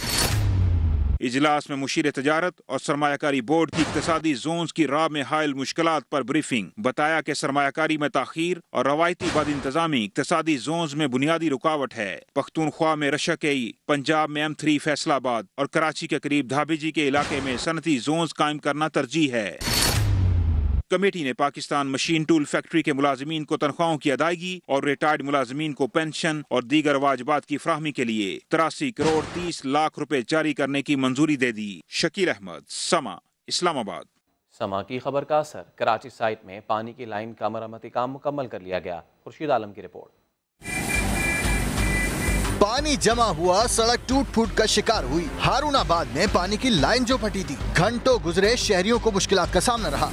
इजलास में मुशीर तजारत और सरमायाकारी बोर्ड की इक्तसादी जोन्स की राह में हायल मुश्किलात पर ब्रीफिंग। बताया कि सरमायाकारी में ताखीर और रवायती बद इंतजामी इक्तसादी जोन्स में बुनियादी रुकावट है। पख्तूनख्वा में रशक-ए, पंजाब में M3 फैसलाबाद और कराची के करीब धाबीजी के इलाके में सनती जोन्स कायम करना तरजीह है। कमेटी ने पाकिस्तान मशीन टूल फैक्ट्री के मुलाजमीन को तनख्वाहों की अदायगी और रिटायर्ड मुलाजमीन को पेंशन और दीगर वाजिबात की फ्राहमी के लिए 83 करोड़ 30 लाख रुपए जारी करने की मंजूरी दे दी। शकील अहमद, समा, इस्लामाबाद। समा की खबर का असर। कराची साइट में पानी की लाइन का मरम्मती काम मुकम्मल कर लिया गया। खुर्शीद आलम की रिपोर्ट। पानी जमा हुआ, सड़क टूट फूट का शिकार हुई। हारूनाबाद में पानी की लाइन जो फटी थी, घंटों गुजरे, शहरियों को मुश्किलात का सामना रहा।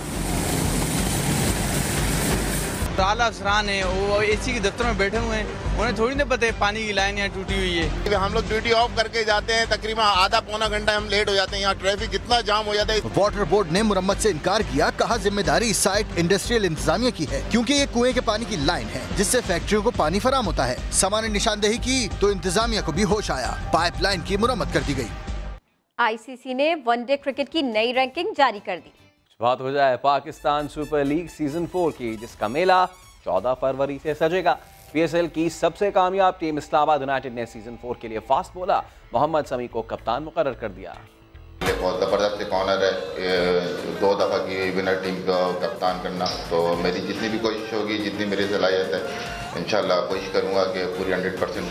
ताला अफसरान है, वो एसी के दफ्तर में बैठे हुए हैं, उन्हें थोड़ी ना पता है पानी की लाइन यहाँ टूटी हुई है। हम लोग ड्यूटी ऑफ करके जाते हैं, तकरीबन आधा पौना घंटा हम लेट हो जाते हैं। यहाँ ट्रैफिक इतना जाम हो जाता है। वाटर बोर्ड ने मुरम्मत से इनकार किया, कहा जिम्मेदारी साइट इंडस्ट्रियल इंतजामिया की है, क्योंकि ये कुएं के पानी की लाइन है जिससे फैक्ट्रियों को पानी फराम होता है। समा ने निशानदेही की तो इंतजामिया को भी होश आया, पाइपलाइन की मुरम्मत कर दी गई। ICC ने वनडे क्रिकेट की नई रैंकिंग जारी कर दी। बात हो जाए पाकिस्तान सुपर लीग सीजन 4 की, जिसका मेला 14 फरवरी से सजेगा। PSL की सबसे कामयाब टीम इस्लामाबाद यूनाइटेड ने सीजन 4 के लिए फास्ट बॉलर मोहम्मद समी को कप्तान मुकर्रर कर दिया। बहुत ज़बरदस्त एक ऑनर है 2 दफ़ा की विनर टीम को कप्तान करना, तो मेरी जितनी भी कोशिश होगी, जितनी मेरी सलाहियत है, इंशाल्लाह कोशिश करूँगा कि पूरी 100%।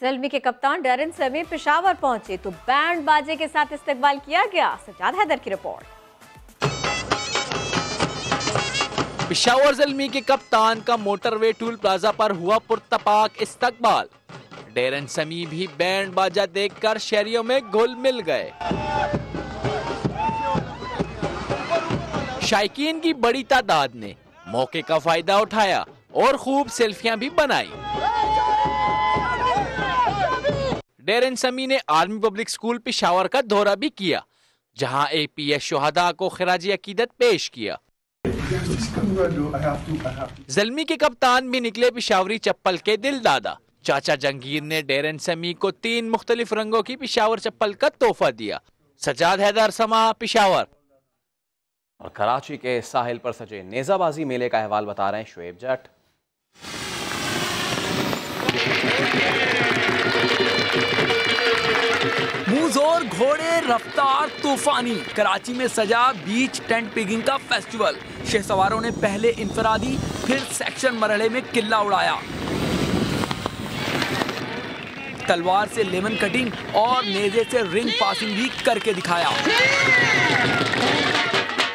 ज़ल्मी के कप्तान डेरन समी पेशावर पहुंचे तो बैंड बाजे के साथ इस्तकबाल किया गया। सज्जाद हैदर की रिपोर्ट। पेशावर ज़ल्मी के कप्तान का मोटरवे टूल प्लाजा पर हुआ पुरतपाक इस्तकबाल। डेरन समी भी बैंड बाजा देखकर शहरियों में घुल मिल गए। शायकीन की बड़ी तादाद ने मौके का फायदा उठाया और खूब सेल्फियां भी बनाई। डेरन समी ने आर्मी पब्लिक स्कूल पेशावर का दौरा भी किया, जहां APS शुहदा को खिराजी अकीदत पेश किया। ज़ल्मी के कप्तान भी निकले पेशावरी चप्पल के दिल दादा। चाचा जंगीर ने डेरन समी को 3 मुख्तलिफ रंगों की पेशावर चप्पल का तोहफा दिया। सज्जाद हैदर, समा, पेशावर। और कराची के साहिल पर सजे नेजाबाजी मेले का अहवाल बता रहे हैं शुएब जट। मुंहजोर घोड़े रफ्तार तूफानी। कराची में सजा बीच टेंट पिगिंग का फेस्टिवल। शहसवारों ने पहले इंफरादी फिर सेक्शन मरहले में किल्ला उड़ाया। तलवार से लेमन कटिंग और नेजे से रिंग पासिंग भी करके दिखाया।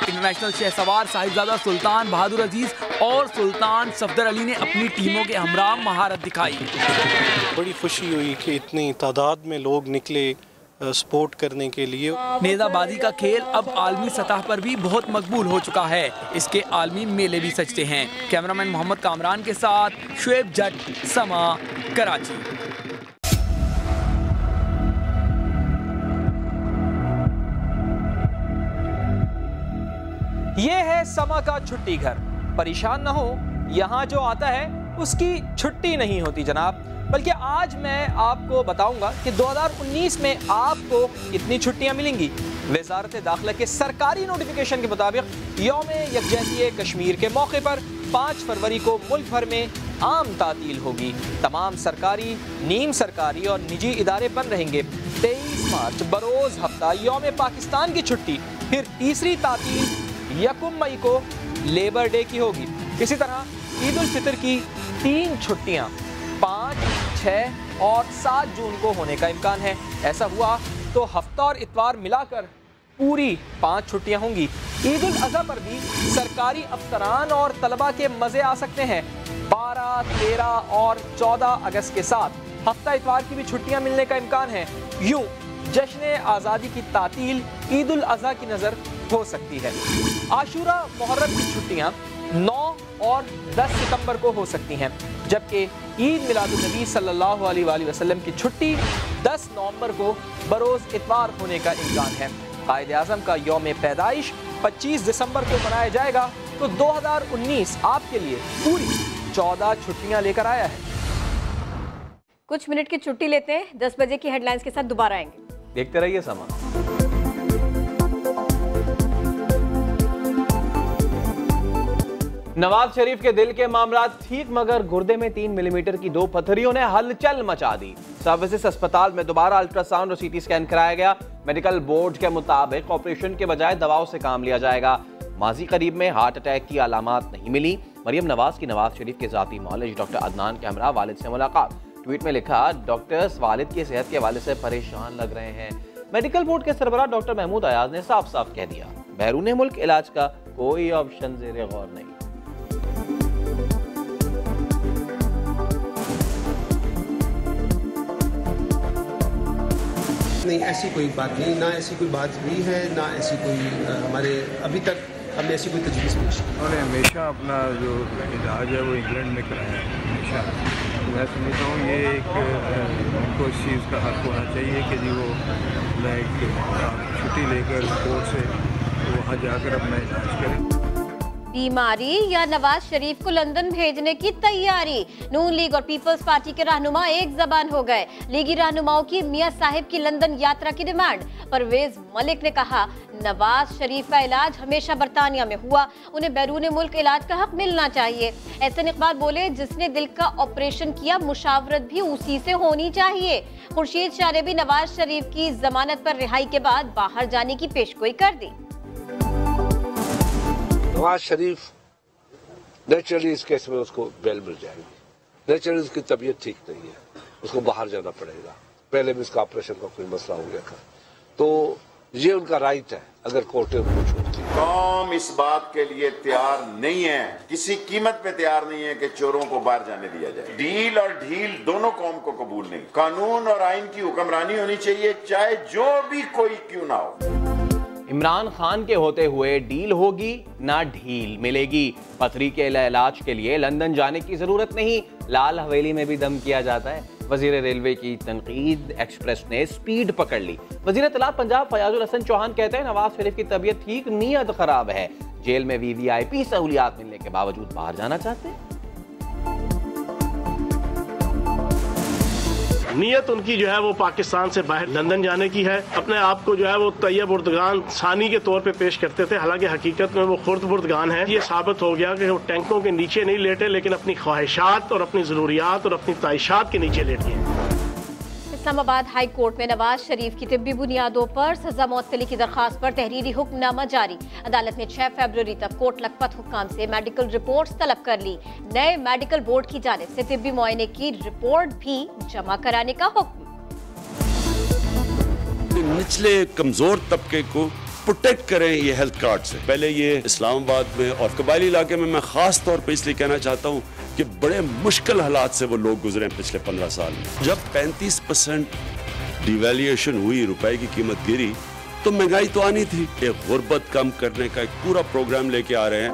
इंटरनेशनल शहसवार साहिबजादा सुल्तान बहादुर अजीज और सुल्तान सफदर अली ने अपनी टीमों के हमरा महारत दिखाई। बड़ी खुशी हुई कि इतनी तादाद में लोग निकले सपोर्ट करने के लिए। नेजाबाजी का खेल अब आलमी सतह पर भी बहुत मकबूल हो चुका है। इसके आलमी मेले भी सजते हैं। कैमरामैन मोहम्मद कामरान के साथ शुएब जट, समा, कराची। ये है समा का छुट्टी घर। परेशान न हो, यहाँ जो आता है उसकी छुट्टी नहीं होती जनाब, बल्कि आज मैं आपको बताऊंगा कि 2019 में आपको कितनी छुट्टियां मिलेंगी। वजारत दाखिला के सरकारी नोटिफिकेशन के मुताबिक यौम यकजहती कश्मीर के मौके पर 5 फरवरी को मुल्क भर में आम तातील होगी। तमाम सरकारी, नीम सरकारी और निजी इदारे बंद रहेंगे। 23 मार्च बरोज़ हफ्ता यौम पाकिस्तान की छुट्टी, फिर तीसरी तातील 1 मई को लेबर डे की होगी। इसी तरह ईद उल फितर की 3 छुट्टियां 5, 6 और 7 जून को होने का इम्कान है। ऐसा हुआ तो हफ्ता और इतवार मिलाकर पूरी 5 छुट्टियां होंगी। ईद उल अज़हा पर भी सरकारी अफसरान और तलबा के मज़े आ सकते हैं। 12, 13 और 14 अगस्त के साथ हफ्ता इतवार की भी छुट्टियां मिलने का इम्कान है। यूं जश्न आज़ादी की तातील ईद उल अज़हा की नज़र हो सकती है। आशूरा मुहर्रम की छुट्टियां 9 और 10 सितंबर को हो सकती हैं, जबकि ईद मिलादुन्नबी सल्लल्लाहु अलैहि वसल्लम की छुट्टी 10 नवंबर को बरोज़ इतवार होने का इम्कान है। कायद आज़म का यौम पैदाइश 25 दिसंबर को मनाया जाएगा, तो 2019 आपके लिए पूरी 14 छुट्टियां लेकर आया है। कुछ मिनट की छुट्टी लेते हैं, 10 बजे की हेडलाइंस के साथ दोबारा आएंगे। देखते रहिए समा। नवाज शरीफ के दिल के मामला ठीक, मगर गुर्दे में 3 मिलीमीटर की 2 पत्थरियों ने हलचल मचा दी। सर्विसेज अस्पताल में दोबारा अल्ट्रासाउंड और सीटी स्कैन कराया गया। मेडिकल बोर्ड के मुताबिक ऑपरेशन के बजाय दवाओं से काम लिया जाएगा। माजी करीब में हार्ट अटैक की अलामात नहीं मिली। मरियम नवाज की नवाज शरीफ के जाती मौलवी डॉक्टर अदनान के हमरा वालिद से मुलाकात। ट्वीट में लिखा, डॉक्टर्स वालिद की सेहत के हवाले से परेशान लग रहे हैं। मेडिकल बोर्ड के सरबराह डॉक्टर महमूद अयाज ने साफ साफ कह दिया, बैरून मुल्क इलाज का कोई ऑप्शन ज़ेरे गौर नहीं। नहीं, ऐसी कोई बात नहीं, ना ऐसी कोई बात हुई है, ना ऐसी कोई हमारे अभी तक हमने ऐसी कोई तजवीज़ पेश की। उन्होंने हमेशा अपना जो इलाज है वो इंग्लैंड में कराया है हमेशा। मैं समझता हूँ ये एक उनको इस चीज़ का हक होना चाहिए कि जी वो लाइक छुट्टी लेकर कोर्ट से वहाँ जाकर अपना इलाज करें। बीमारी या नवाज शरीफ को लंदन भेजने की तैयारी। नून लीग और पीपल्स पार्टी के रहनुमा एक जबान हो गए। लीगी रहनुमाओं की मियां साहिब की लंदन यात्रा की डिमांड। परवेज मलिक ने कहा, नवाज शरीफ का इलाज हमेशा बरतानिया में हुआ, उन्हें बैरून मुल्क इलाज का हक मिलना चाहिए। एहसन इकबाल बोले, जिसने दिल का ऑपरेशन किया मुशावरत भी उसी से होनी चाहिए। खुर्शीद शाह ने भी नवाज शरीफ की जमानत पर रिहाई के बाद बाहर जाने की पेशगोई कर दी। नवाज शरीफ नेचुरली इस केस में उसको बेल मिल जाएगी। नेचुरली उसकी तबीयत ठीक नहीं है, उसको बाहर जाना पड़ेगा। पहले भी इसका ऑपरेशन का कोई मसला हो गया था, तो ये उनका राइट है अगर कोर्ट उनको छोड़ती है। कौम इस बात के लिए तैयार नहीं है, किसी कीमत पे तैयार नहीं है कि चोरों को बाहर जाने दिया जाए। डील और ढील दोनों कौम को कबूल नहीं। कानून और आइन की हुक्मरानी होनी चाहिए, चाहे जो भी कोई क्यों ना हो। इमरान खान के होते हुए डील होगी ना ढील मिलेगी। पथरी के इलाज के लिए लंदन जाने की जरूरत नहीं, लाल हवेली में भी दम किया जाता है। वजीर रेलवे की तनकीद, एक्सप्रेस ने स्पीड पकड़ ली। वजीर इत्तलात पंजाब फयाजुल हसन चौहान कहते हैं, नवाज शरीफ की तबीयत ठीक, नीयत खराब है। जेल में वीवीआईपी सहूलियात मिलने के बावजूद बाहर जाना चाहते हैं। नीयत उनकी जो है वो पाकिस्तान से बाहर लंदन जाने की है। अपने आप को जो है वो तैयब उर्दगान सानी के तौर पे पेश करते थे, हालांकि हकीकत में वो खुर्द बुर्दगान है। ये साबित हो गया कि वो टैंकों के नीचे नहीं लेटे, लेकिन अपनी ख्वाहिशात और अपनी जरूरियात और अपनी ख्वाहिशात के नीचे लेट गए। इस्लामाबाद हाई कोर्ट में नवाज शरीफ की तिब्बी बुनियादों पर सजा मौतली की दरखास्त पर तहरीरी हुक्मनामा जारी। अदालत ने 6 फरवरी तक कोर्ट लखपत हुक्काम से मेडिकल रिपोर्ट्स तलब कर ली। नए मेडिकल बोर्ड की जानिब से तिब्बी मुआयने की रिपोर्ट भी जमा कराने का हुक्म। निचले कमजोर तबके को प्रोटेक्ट करें ये हेल्थ कार्ड से। पहले ये इस्लामाबाद में और कबायली इलाके में मैं खास तौर पे इसलिए कहना चाहता हूँ कि बड़े मुश्किल हालात से वो लोग गुजरे पिछले 15 साल में। जब 35% डिवैल्यूएशन हुई, रुपए की कीमत गिरी, तो महंगाई तो आनी थी। एक गुर्बत कम करने का एक पूरा प्रोग्राम लेके आ रहे हैं।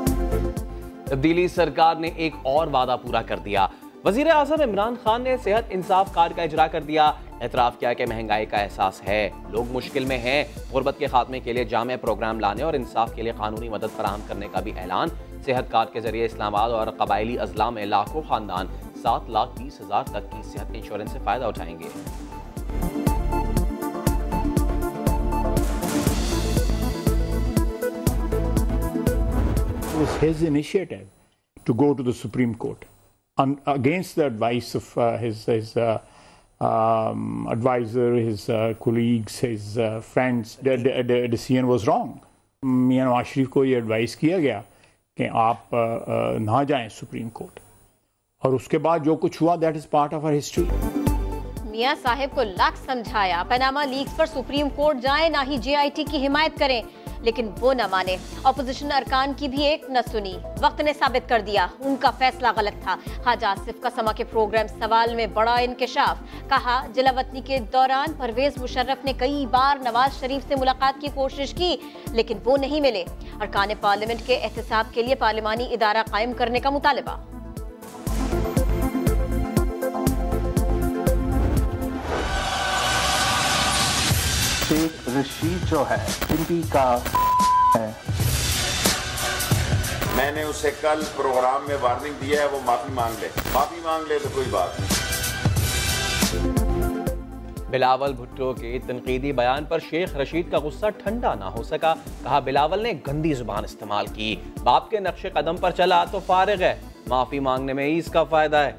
तब्दीली सरकार ने एक और वादा पूरा कर दिया। वजीर आजम इमरान खान ने सेहत इंसाफ कार्ड का इजरा कर दिया। एतराफ किया कि महंगाई का एहसास है, लोग मुश्किल में हैं। गुर्बत के खात्मे के लिए जामे प्रोग्राम लाने और इंसाफ के लिए कानूनी मदद फराहम करने का भी ऐलान। सेहत कार्ड के जरिए इस्लामाबाद और कबायली अजला में लाखों खानदान 7,20,000 तक की सेहत इंश्योरेंस से फायदा उठाएंगे। It was his initiative to go to the Supreme Court against the advice of his advisor, his colleagues, his friends. The decision was wrong. मियां नवाज शरीफ को ये एडवाइस किया गया कि आप ना जाएं सुप्रीम कोर्ट, और उसके बाद जो कुछ हुआ that is part of our history. मियां साहिब को लाख समझाया, पनामा लीक्स पर सुप्रीम कोर्ट जाएं, ना ही जेआईटी की हिमायत करें, लेकिन वो न माने। ऑपोजिशन अरकान की भी एक न सुनी। वक्त ने साबित कर दिया उनका फैसला गलत था। ख्वाजा आसिफ का समा के प्रोग्राम सवाल में बड़ा इंकशाफ। कहा, जिलावतनी के दौरान परवेज मुशर्रफ ने कई बार नवाज शरीफ से मुलाकात की कोशिश की, लेकिन वो नहीं मिले। अरकान पार्लियामेंट के एहतसाब के लिए पार्लिमानी इदारा कायम करने का मुतालबा। शेख रशीद जो है हिंदी का है, मैंने उसे कल प्रोग्राम में वार्निंग दिया है, वो माफी मांग ले तो कोई बात नहीं। बिलावल भुट्टो के तनकीदी बयान पर शेख रशीद का गुस्सा ठंडा ना हो सका। कहा बिलावल ने गंदी जुबान इस्तेमाल की, बाप के नक्शे कदम पर चला तो फारिग है, माफी मांगने में ही इसका फायदा है।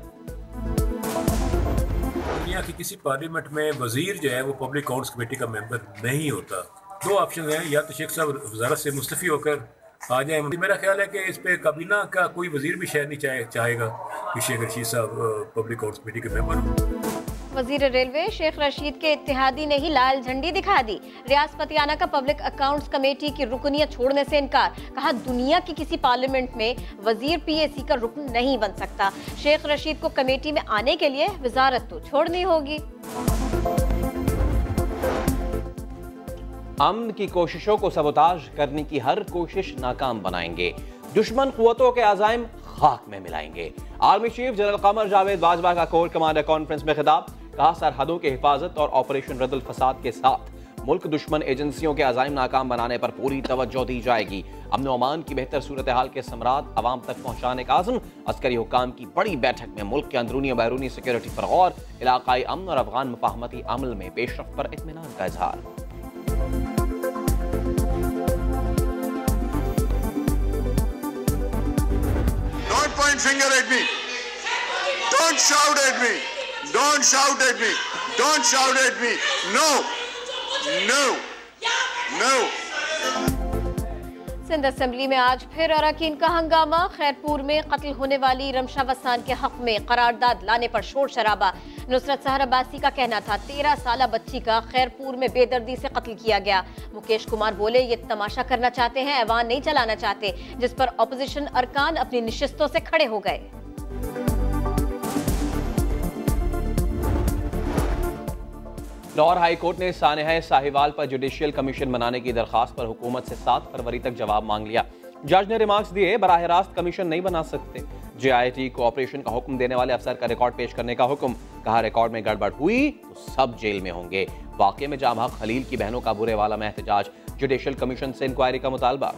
दुनिया की किसी पार्लियामेंट में वजीर जो है वो पब्लिक अकाउंट्स कमेटी का मेंबर नहीं होता। दो ऑप्शन हैं, या तो शेख साहब वजारत से मुस्तफ़ी होकर आ जाए। मेरा ख्याल है कि इस पे काबीना का कोई वजीर भी शायद नहीं चाहेगा कि शेख रशीद साहब पब्लिक अकाउंट्स कमेटी के मेंबर हों। वजीर रेलवे शेख रशीद के इत्तेहादी ने ही लाल झंडी दिखा दी। रियाज पतियाना का पब्लिक अकाउंट्स कमेटी की रुकनियत छोड़ने से इनकार। कहा दुनिया की किसी पार्लियामेंट में वजीर PAC का रुकन नहीं बन सकता। शेख रशीद को कमेटी में आने के लिए वजारत तो छोड़नी होगी। अमन की कोशिशों को सबोताज करने की हर कोशिश नाकाम बनाएंगे, दुश्मन कुव्वतों के अज़ाइम खाक में मिलाएंगे। Army chief general Qamar Javed Bajwa का कोर कमांडर कॉन्फ्रेंस में खिताब। कहा सरहदों की हिफाजत और ऑपरेशन रद्दुल फसाद के साथ मुल्क दुश्मन एजेंसियों के अज़ाइम नाकाम बनाने पर पूरी तवज्जो दी जाएगी। अमन व अमान की बेहतर सूरत हाल के समरात अवाम तक पहुंचाने का आज़म। अस्करी हुक्काम की बड़ी बैठक में मुल्क के अंदरूनी और बैरूनी सिक्योरिटी पर गौर। इलाकाई अमन और अफगान मुफाहमती अमल में पेशरफ्त पर इत्मीनान का इजहार। Don't point finger at me. Don't shout at me. Don't shout at me. Don't shout at me. No. No. No. Sindh assembly में आज फिर अरकान का हंगामा। खैरपुर में कत्ल होने वाली रमशा वसान के हक में करारदाद लाने पर शोर शराबा। नुसरत सहर अब्बासी का कहना था 13 साला बच्ची का खैरपुर में बेदर्दी से कत्ल किया गया। मुकेश कुमार बोले ये तमाशा करना चाहते हैं, ऐवान नहीं चलाना चाहते, जिस पर ऑपोजिशन अरकान अपनी निशिस्तों से खड़े हो गए। लाहौर हाई कोर्ट ने सानेहा साहिवाल पर जुडिशियल कमीशन बनाने की दरखास्त पर हुकूमत से 7 फरवरी तक जवाब मांग लिया। जज ने रिमार्क्स दिए, बराह रास्त कमीशन नहीं बना सकते। JIT को ऑपरेशन का हुक्म देने वाले अफसर का रिकॉर्ड पेश करने का हुक्म। कहा रिकॉर्ड में गड़बड़ हुई तो सब जेल में होंगे। वाकये में जामा खलील की बहनों का बुरे वाला में एहतजाज। जुडिशियल कमीशन से इंक्वायरी का मुतालबा।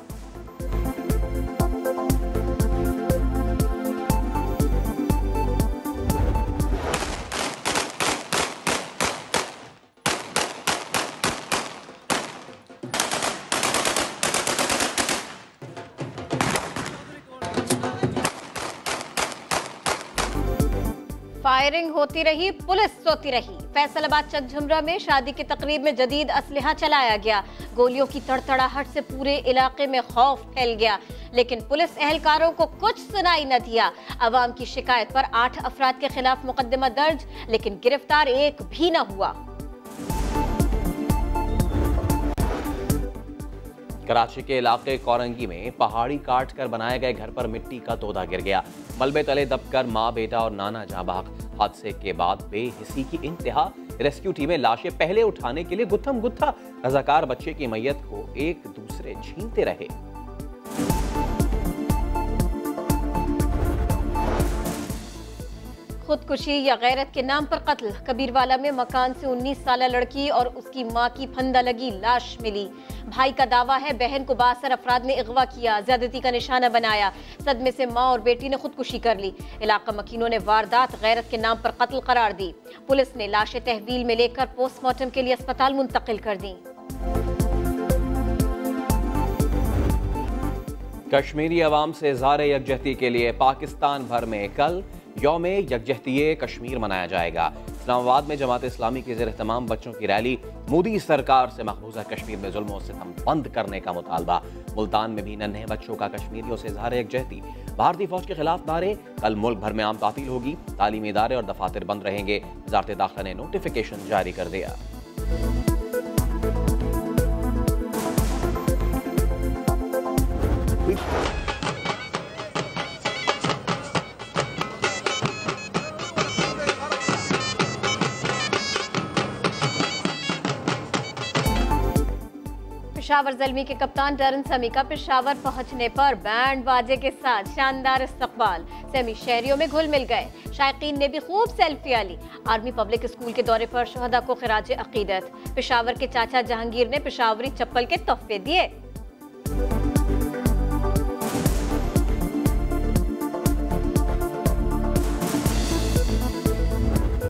फायरिंग होती रही, पुलिस सोती रही। फैसलाबाद चकझुमरा में शादी की तकरीब में जदीद असलहा चलाया गया। गोलियों की तड़तड़ाहट से पूरे इलाके में खौफ फैल गया, लेकिन पुलिस एहलकारों को कुछ सुनाई न दिया। अवाम की शिकायत पर 8 अफराद के खिलाफ मुकदमा दर्ज, लेकिन गिरफ्तार एक भी न हुआ। कराची के इलाके कोरंगी में पहाड़ी काट कर बनाए गए घर पर मिट्टी का तोदा गिर गया। मलबे तले दबकर मां, बेटा और नाना जाँ बहक। हादसे के बाद बेहिसी की इंतहा। रेस्क्यू टीमें लाशें पहले उठाने के लिए गुत्थम गुत्था। रजाकार बच्चे की मैयत को एक दूसरे छीनते रहे। खुदकुशी या गैरत के नाम पर कत्ल। कबीरवाला में मकान से 19 साला लड़की और उसकी मां की फंदा लगी लाश मिली। भाई का दावा है बहन को बासर अफराद ने अगवा किया, ज्यादती का निशाना बनाया। सदमे से मां और बेटी ने खुदकुशी कर ली। इलाका मकीनों ने वारदात गैरत के नाम पर कत्ल करार दी। पुलिस ने लाशें तहवील में लेकर पोस्टमार्टम के लिए अस्पताल मुंतकिल कर दी। कश्मीरी अवाम से इज़हार यकजहती के लिए पाकिस्तान भर में कल यौम यकजहती कश्मीर मनाया जाएगा। इस्लामाबाद में जमात इस्लामी के ज़ेर-ए-तमाम बच्चों की रैली। मोदी सरकार से मकबूजा कश्मीर में जुल्म और सितम बंद करने का मुतालबा। मुल्तान में भी नन्हे बच्चों का कश्मीरियों से इज़हार यकजहती। भारतीय फौज के खिलाफ नारे। कल मुल्क भर में आम तातील होगी। तालीमी इदारे और दफातर बंद रहेंगे। वज़ारत दाखिला ने नोटिफिकेशन जारी कर दिया। पेशावर ज़ल्मी के कप्तान डरन समी का पेशावर पहुंचने पर बैंड बाजे के साथ शानदार इस्तकबाल। समी शहरियों में घुल मिल गए। शायकीन ने भी खूब सेल्फियां ली। आर्मी पब्लिक स्कूल के दौरे पर शहदा को खिराज अकीदत। पेशावर के चाचा जहांगीर ने पेशावरी चप्पल के तोहफे दिए।